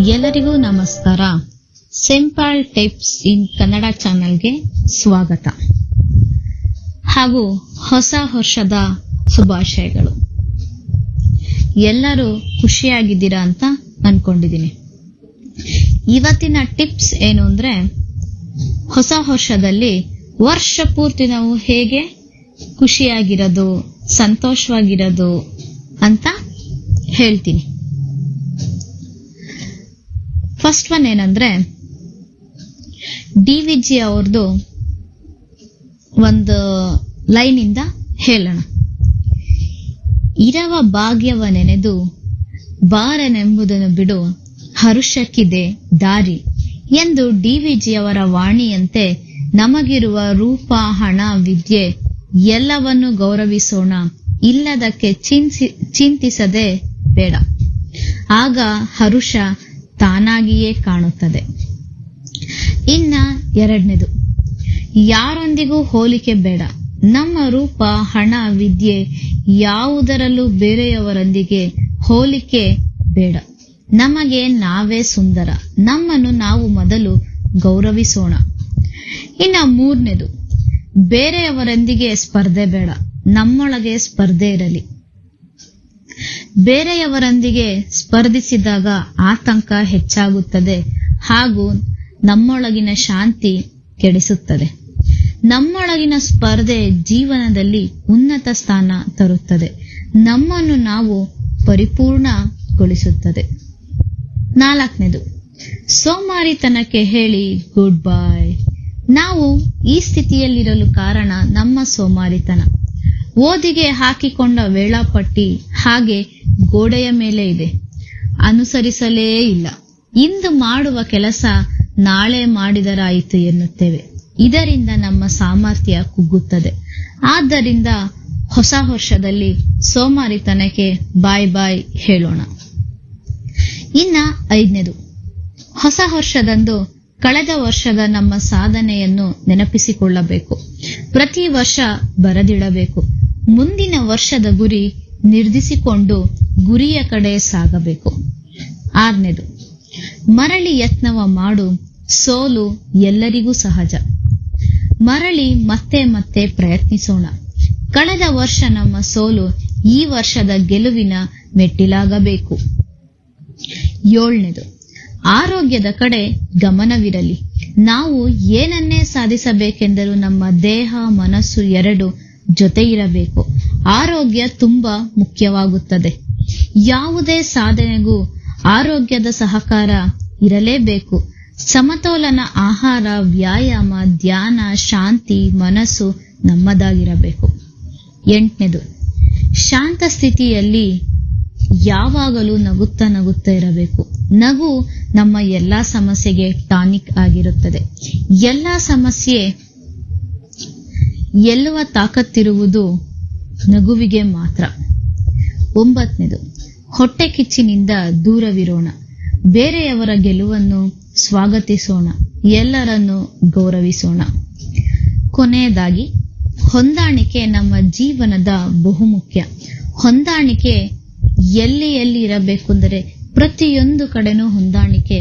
ಎಲ್ಲರಿಗೂ ನಮಸ್ಕಾರ. Simple tips ಇನ್ ಕನ್ನಡ ಚಾನೆಲ್ಗೆ ಸ್ವಾಗತ ಹಾಗೂ ಹೊಸ ವರ್ಷದ ಶುಭಾಶಯಗಳು. ಎಲ್ಲರೂ ಖುಷಿಯಾಗಿದ್ದೀರಾ ಅಂತ ಅನ್ಕೊಂಡಿದ್ದೀನಿ. ಇವತ್ತಿನ ಟಿಪ್ಸ್ ಏನು ಅಂದ್ರೆ, ಹೊಸ ವರ್ಷದಲ್ಲಿ ವರ್ಷ ಪೂರ್ತಿ ನಾವು ಹೇಗೆ ಖುಷಿಯಾಗಿರೋದು, ಸಂತೋಷವಾಗಿರೋದು ಅಂತ ಹೇಳ್ತೀನಿ. ಫಸ್ಟ್ ಒನ್ ಏನಂದ್ರೆ, DVG ಅವ್ರದ್ದು ಒಂದು ಲೈನ್ ಇಂದ ಹೇಳೋಣ. ಇರವ ಭಾಗ್ಯವ ನೆನೆದು ಬಾರನೆಂಬುದನ್ನು ಬಿಡು, ಹರುಷಕ್ಕಿದೆ ದಾರಿ ಎಂದು DVG ಅವರ ವಾಣಿಯಂತೆ ನಮಗಿರುವ ರೂಪ, ಹಣ, ವಿದ್ಯೆ ಎಲ್ಲವನ್ನು ಗೌರವಿಸೋಣ. ಇಲ್ಲದಕ್ಕೆ ಚಿಂತಿಸದೆ ಬೇಡ. ಆಗ ಹರುಷ ತಾನಾಗಿಯೇ ಕಾಣುತ್ತದೆ. ಇನ್ನ ಎರಡನೇದು, ಯಾರೊಂದಿಗೂ ಹೋಲಿಕೆ ಬೇಡ. ನಮ್ಮ ರೂಪ, ಹಣ, ವಿದ್ಯೆ ಯಾವುದರಲ್ಲೂ ಬೇರೆಯವರೊಂದಿಗೆ ಹೋಲಿಕೆ ಬೇಡ. ನಮಗೆ ನಾವೇ ಸುಂದರ. ನಮ್ಮನ್ನು ನಾವು ಮೊದಲು ಗೌರವಿಸೋಣ. ಇನ್ನ ಮೂರನೇದು, ಬೇರೆಯವರೊಂದಿಗೆ ಸ್ಪರ್ಧೆ ಬೇಡ. ನಮ್ಮೊಳಗೆ ಸ್ಪರ್ಧೆ ಇರಲಿ. ಬೇರೆಯವರೊಂದಿಗೆ ಸ್ಪರ್ಧಿಸಿದಾಗ ಆತಂಕ ಹೆಚ್ಚಾಗುತ್ತದೆ ಹಾಗೂ ನಮ್ಮೊಳಗಿನ ಶಾಂತಿ ಕೆಡಿಸುತ್ತದೆ. ನಮ್ಮೊಳಗಿನ ಸ್ಪರ್ಧೆ ಜೀವನದಲ್ಲಿ ಉನ್ನತ ಸ್ಥಾನ ತರುತ್ತದೆ. ನಮ್ಮನ್ನು ನಾವು ಪರಿಪೂರ್ಣಗೊಳಿಸುತ್ತದೆ. ನಾಲ್ಕನೇದು, ಸೋಮಾರಿತನಕ್ಕೆ ಹೇಳಿ ಗುಡ್ ಬೈ. ನಾವು ಈ ಸ್ಥಿತಿಯಲ್ಲಿರಲು ಕಾರಣ ನಮ್ಮ ಸೋಮಾರಿತನ. ಓದಿಗೆ ಹಾಕಿಕೊಂಡ ವೇಳಾಪಟ್ಟಿ ಹಾಗೆ ಗೋಡೆಯ ಮೇಲೆ ಇದೆ, ಅನುಸರಿಸಲೇ ಇಲ್ಲ. ಇಂದು ಮಾಡುವ ಕೆಲಸ ನಾಳೆ ಮಾಡಿದರಾಯಿತು ಎನ್ನುತ್ತೇವೆ. ಇದರಿಂದ ನಮ್ಮ ಸಾಮರ್ಥ್ಯ ಕುಗ್ಗುತ್ತದೆ. ಆದ್ದರಿಂದ ಹೊಸ ವರ್ಷದಲ್ಲಿ ಸೋಮಾರಿತನಕ್ಕೆ ಬಾಯ್ ಬಾಯ್ ಹೇಳೋಣ. ಇನ್ನ ಐದನೇದು, ಹೊಸ ವರ್ಷದಂದು ಕಳೆದ ವರ್ಷದ ನಮ್ಮ ಸಾಧನೆಯನ್ನು ನೆನಪಿಸಿಕೊಳ್ಳಬೇಕು. ಪ್ರತಿ ವರ್ಷ ಬರೆದಿಡಬೇಕು. ಮುಂದಿನ ವರ್ಷದ ಗುರಿ ನಿರ್ಧರಿಸಿಕೊಂಡು ಗುರಿಯ ಕಡೆ ಸಾಗಬೇಕು. ಆರನೇದು, ಮರಳಿ ಯತ್ನವ ಮಾಡು. ಸೋಲು ಎಲ್ಲರಿಗೂ ಸಹಜ. ಮರಳಿ ಮತ್ತೆ ಮತ್ತೆ ಪ್ರಯತ್ನಿಸೋಣ. ಕಳೆದ ವರ್ಷ ನಮ್ಮ ಸೋಲು ಈ ವರ್ಷದ ಗೆಲುವಿನ ಮೆಟ್ಟಿಲಾಗಬೇಕು. ಏಳನೇದು, ಆರೋಗ್ಯದ ಕಡೆ ಗಮನವಿರಲಿ. ನಾವು ಏನನ್ನೇ ಸಾಧಿಸಬೇಕೆಂದರೂ ನಮ್ಮ ದೇಹ, ಮನಸ್ಸು ಎರಡು ಜೊತೆ ಇರಬೇಕು. ಆರೋಗ್ಯ ತುಂಬಾ ಮುಖ್ಯವಾಗುತ್ತದೆ. ಯಾವುದೇ ಸಾಧನೆಗೂ ಆರೋಗ್ಯದ ಸಹಕಾರ ಇರಲೇಬೇಕು. ಸಮತೋಲನ ಆಹಾರ, ವ್ಯಾಯಾಮ, ಧ್ಯಾನ, ಶಾಂತಿ, ಮನಸ್ಸು ನಮ್ಮದಾಗಿರಬೇಕು. ಎಂಟನೇದು, ಶಾಂತ ಸ್ಥಿತಿಯಲ್ಲಿ ಯಾವಾಗಲೂ ನಗುತ್ತಾ ಇರಬೇಕು. ನಗು ನಮ್ಮ ಎಲ್ಲಾ ಸಮಸ್ಯೆಗೆ ಟಾನಿಕ್ ಆಗಿರುತ್ತದೆ. ಎಲ್ಲಾ ಸಮಸ್ಯೆ ಗೆಲ್ಲುವ ತಾಕತ್ತಿರುವುದು ನಗುವಿಗೆ ಮಾತ್ರ. ಒಂಬತ್ತನೇದು, ಹೊಟ್ಟೆ ಕಿಚ್ಚಿನಿಂದ ದೂರವಿರೋಣ. ಬೇರೆಯವರ ಗೆಲುವನ್ನು ಸ್ವಾಗತಿಸೋಣ. ಎಲ್ಲರನ್ನು ಗೌರವಿಸೋಣ. ಕೊನೆಯದಾಗಿ, ಹೊಂದಾಣಿಕೆ ನಮ್ಮ ಜೀವನದ ಬಹುಮುಖ್ಯ. ಹೊಂದಾಣಿಕೆ ಎಲ್ಲಿ ಇರಬೇಕು ಅಂದರೆ, ಪ್ರತಿಯೊಂದು ಕಡೆನೂ ಹೊಂದಾಣಿಕೆ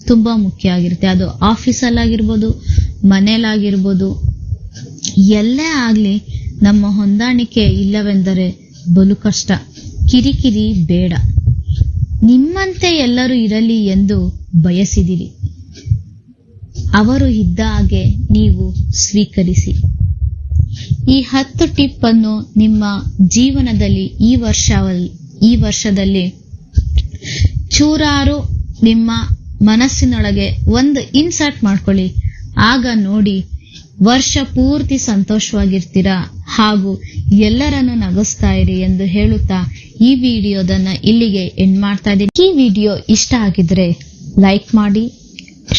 ತುಂಬಾ ಮುಖ್ಯ ಆಗಿರುತ್ತೆ. ಅದು ಆಫೀಸಲ್ಲಾಗಿರ್ಬೋದು, ಮನೇಲಾಗಿರ್ಬೋದು, ಎಲ್ಲೇ ಆಗ್ಲಿ ನಮ್ಮ ಹೊಂದಾಣಿಕೆ ಇಲ್ಲವೆಂದರೆ ಬಲು ಕಷ್ಟ. ಕಿರಿಕಿರಿ ಬೇಡ. ನಿಮ್ಮಂತೆ ಎಲ್ಲರೂ ಇರಲಿ ಎಂದು ಬಯಸಿದಿರಿ. ಅವರು ಇದ್ದ ಹಾಗೆ ನೀವು ಸ್ವೀಕರಿಸಿ. ಈ 10 ಟಿಪ್ ಅನ್ನು ನಿಮ್ಮ ಜೀವನದಲ್ಲಿ ಈ ವರ್ಷದಲ್ಲಿ ಚೂರಾರು ನಿಮ್ಮ ಮನಸ್ಸಿನೊಳಗೆ ಒಂದು ಇನ್ಸರ್ಟ್ ಮಾಡ್ಕೊಳ್ಳಿ. ಆಗ ನೋಡಿ, ವರ್ಷ ಪೂರ್ತಿ ಸಂತೋಷವಾಗಿರ್ತೀರಾ ಹಾಗೂ ಎಲ್ಲರನ್ನು ನಗಿಸ್ತಾ ಇರಿ ಎಂದು ಹೇಳುತ್ತಾ ಈ ವಿಡಿಯೋದನ್ನ ಇಲ್ಲಿಗೆ ಎಂಡ್ ಮಾಡ್ತಾ ಇದ್ದೀನಿ. ಈ ವಿಡಿಯೋ ಇಷ್ಟ ಆಗಿದ್ರೆ ಲೈಕ್ ಮಾಡಿ,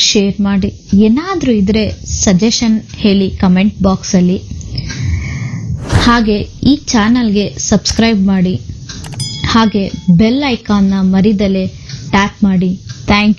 ಶೇರ್ ಮಾಡಿ. ಏನಾದ್ರೂ ಇದ್ರೆ ಸಜೆಷನ್ ಹೇಳಿ ಕಮೆಂಟ್ ಬಾಕ್ಸ್ ಅಲ್ಲಿ. ಹಾಗೆ ಈ ಚಾನಲ್ಗೆ ಸಬ್ಸ್ಕ್ರೈಬ್ ಮಾಡಿ. ಹಾಗೆ ಬೆಲ್ ಐಕಾನ್ನ ಮರಿದಲೆ ಟ್ಯಾಪ್ ಮಾಡಿ. Thank you.